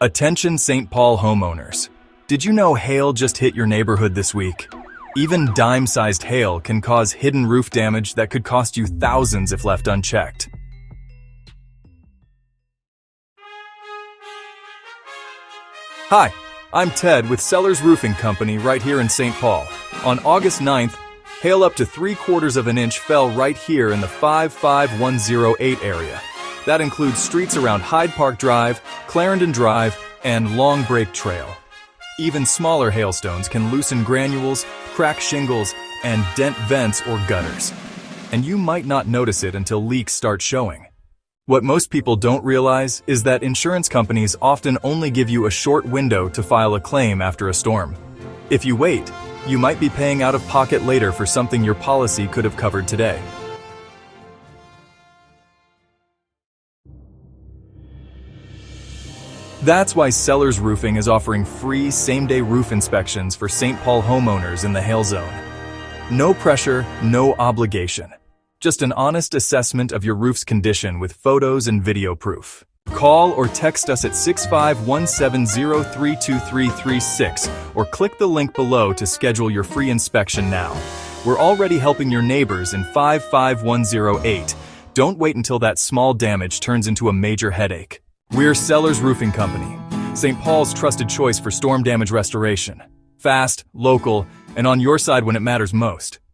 Attention St. Paul homeowners. Did you know hail just hit your neighborhood this week? Even dime-sized hail can cause hidden roof damage that could cost you thousands if left unchecked. Hi, I'm Ted with Sellers Roofing Company right here in St. Paul. On August 9th, hail up to 3/4 of an inch fell right here in the 55108 area. That includes streets around Hyde Park Drive, Clarendon Drive, and Long Break Trail. Even smaller hailstones can loosen granules, crack shingles, and dent vents or gutters. And you might not notice it until leaks start showing. What most people don't realize is that insurance companies often only give you a short window to file a claim after a storm. If you wait, you might be paying out of pocket later for something your policy could have covered today. That's why Sellers Roofing is offering free same-day roof inspections for St. Paul homeowners in the hail zone. No pressure, no obligation. Just an honest assessment of your roof's condition with photos and video proof. Call or text us at 65170323336 or click the link below to schedule your free inspection now. We're already helping your neighbors in 55108. Don't wait until that small damage turns into a major headache. We're Sellers Roofing Company, St. Paul's trusted choice for storm damage restoration. Fast, local, and on your side when it matters most.